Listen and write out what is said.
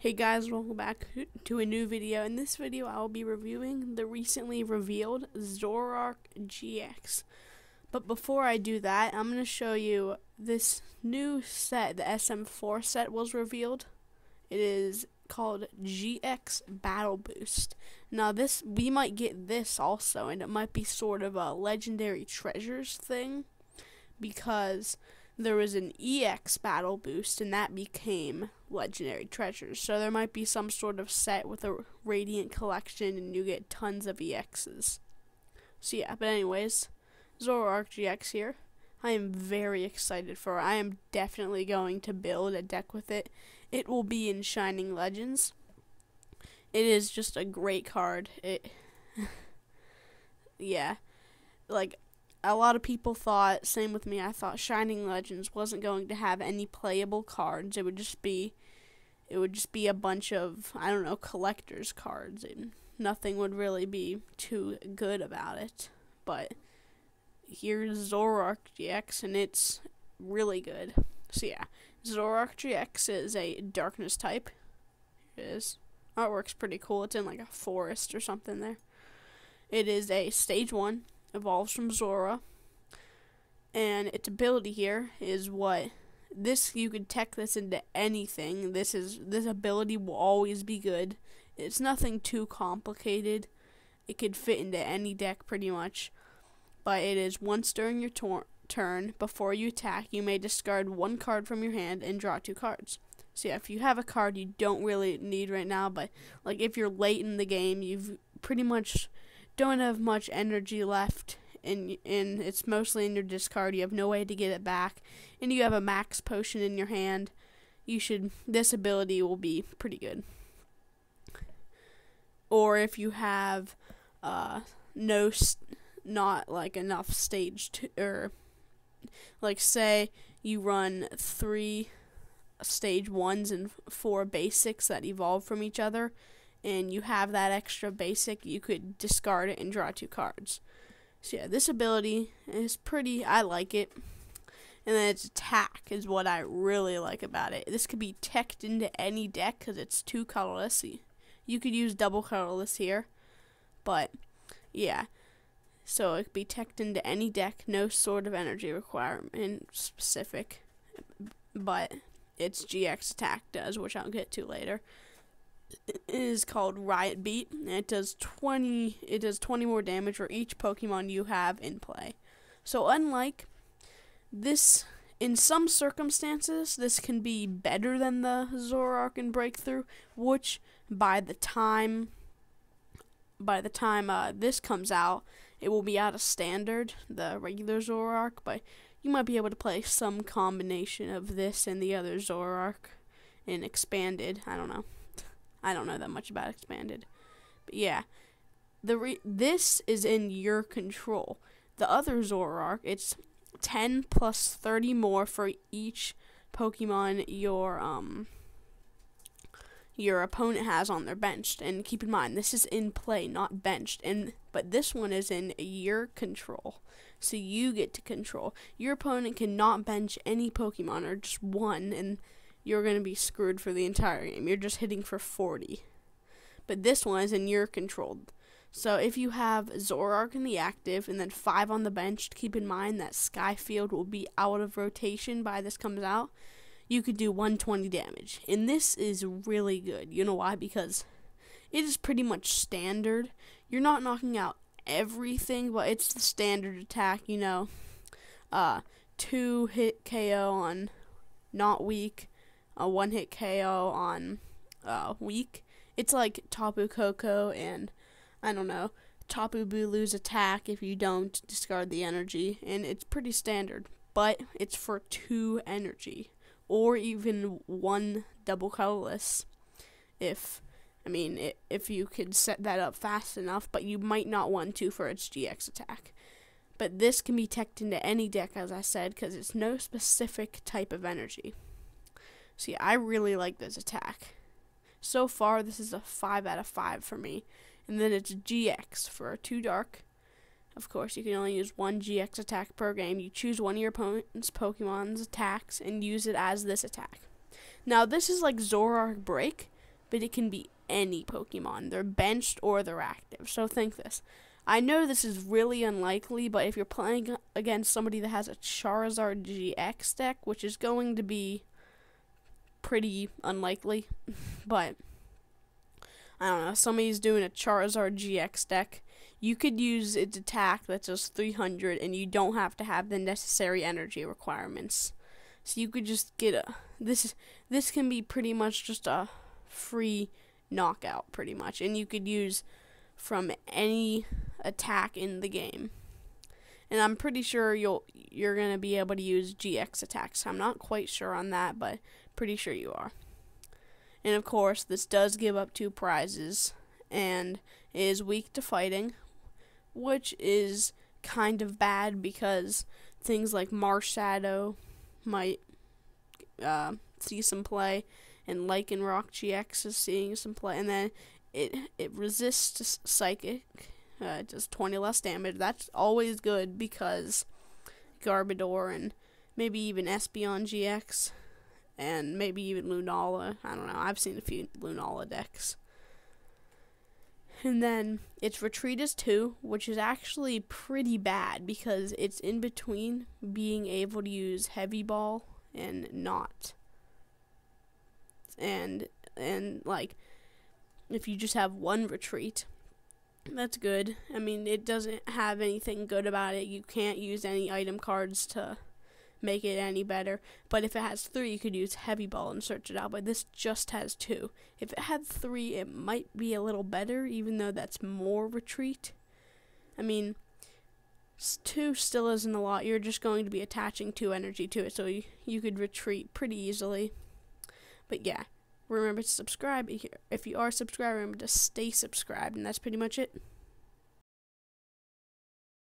Hey guys, welcome back to a new video. In this video, I will be reviewing the recently revealed Zoroark GX. But before I do that, I'm going to show you this new set. The SM4 set was revealed. It is called GX Battle Boost. Now we might get this also, and it might be sort of a legendary treasures thing, because there was an EX Battle Boost, and that became legendary treasures. So there might be some sort of set with a radiant collection, and you get tons of EXs. So yeah, but anyways, Zoroark GX here. I am very excited for it. I am definitely going to build a deck with it. It will be in Shining Legends. It is just a great card. Yeah, like, a lot of people thought, same with me, I thought Shining Legends wasn't going to have any playable cards. It would just be a bunch of, I don't know, collector's cards, and nothing would really be too good about it. But here's Zoroark GX, and it's really good. So yeah, Zoroark GX is a darkness type. Here it is. Artwork's pretty cool. It's in like a forest or something there. It is a stage 1. Evolves from Zora, and its ability here is you could tech this into anything. This ability will always be good. It's nothing too complicated. It could fit into any deck pretty much, but it is once during your turn before you attack, you may discard one card from your hand and draw 2 cards. So yeah, if you have a card you don't really need right now, but like if you're late in the game, you've pretty much don't have much energy left, and it's mostly in your discard, you have no way to get it back, and you have a max potion in your hand, this ability will be pretty good. Or if you have not like enough or like say you run 3 stage 1s and 4 basics that evolve from each other, and you have that extra basic, you could discard it and draw 2 cards. So yeah, this ability is I like it. And then its attack is what I really like about it. This could be teched into any deck because it's 2 colorless. You could use double colorless here, but yeah. So it could be teched into any deck, no sort of energy requirement specific, but its GX attack does, which I'll get to later. It is called Riot Beat, and it does 20 more damage for each Pokemon you have in play. So unlike this, in some circumstances, this can be better than the Zoroark in Breakthrough, which by the time this comes out, it will be out of Standard, the regular Zoroark, but you might be able to play some combination of this and the other Zoroark in Expanded. I don't know that much about Expanded, but yeah, this is in your control. The other Zoroark, it's 10 plus 30 more for each Pokemon your opponent has on their bench. And keep in mind, this is in play, not benched. But this one is in your control, so you get to control. Your opponent cannot bench any Pokemon, or just one, and you're going to be screwed for the entire game. You're just hitting for 40. But this one is in your control. So if you have Zoroark in the active and then 5 on the bench, keep in mind that Skyfield will be out of rotation by this comes out. You could do 120 damage. And this is really good. You know why? Because it is pretty much standard. You're not knocking out everything, but it's the standard attack, 2-hit KO on not weak, a 1-hit KO on weak. It's like Tapu Koko and, I don't know, Tapu Bulu's attack if you don't discard the energy, and it's pretty standard, but it's for 2 energy, or even 1 double colorless, if you could set that up fast enough, but you might not want to for its GX attack. But this can be teched into any deck, as I said, because it's no specific type of energy. See, I really like this attack. So far, this is a 5 out of 5 for me. And then it's GX for 2 dark. Of course, you can only use 1 GX attack per game. You choose one of your opponent's Pokemon's attacks and use it as this attack. Now, this is like Zoroark Break, but it can be any Pokemon. They're benched or they're active. So think this. I know this is really unlikely, but if you're playing against somebody that has a Charizard GX deck, which is going to be pretty unlikely, but I don't know, somebody's doing a Charizard GX deck, you could use its attack that's just 300, and you don't have to have the necessary energy requirements. So you could just get a, this can be pretty much just a free knockout, pretty much, and you could use from any attack in the game. And I'm pretty sure you're gonna be able to use GX attacks. I'm not quite sure on that, but pretty sure you are. And of course, this does give up 2 prizes, and is weak to fighting, which is kind of bad because things like Marshadow might see some play, and Lycanroc GX is seeing some play, and then it resists Psychic. It does 20 less damage. That's always good because Garbodor and maybe even Espeon GX and maybe even Lunala. I don't know. I've seen a few Lunala decks. And then its retreat is 2, which is actually pretty bad because it's in between being able to use Heavy Ball and not. And like, if you just have 1 retreat, that's good. I mean, it doesn't have anything good about it. You can't use any item cards to make it any better. But if it has 3, you could use Heavy Ball and search it out. But this just has 2. If it had 3, it might be a little better, even though that's more retreat. I mean, 2 still isn't a lot. You're just going to be attaching 2 energy to it, so you could retreat pretty easily. But yeah, remember to subscribe. If you are subscribed, remember to stay subscribed, and that's pretty much it.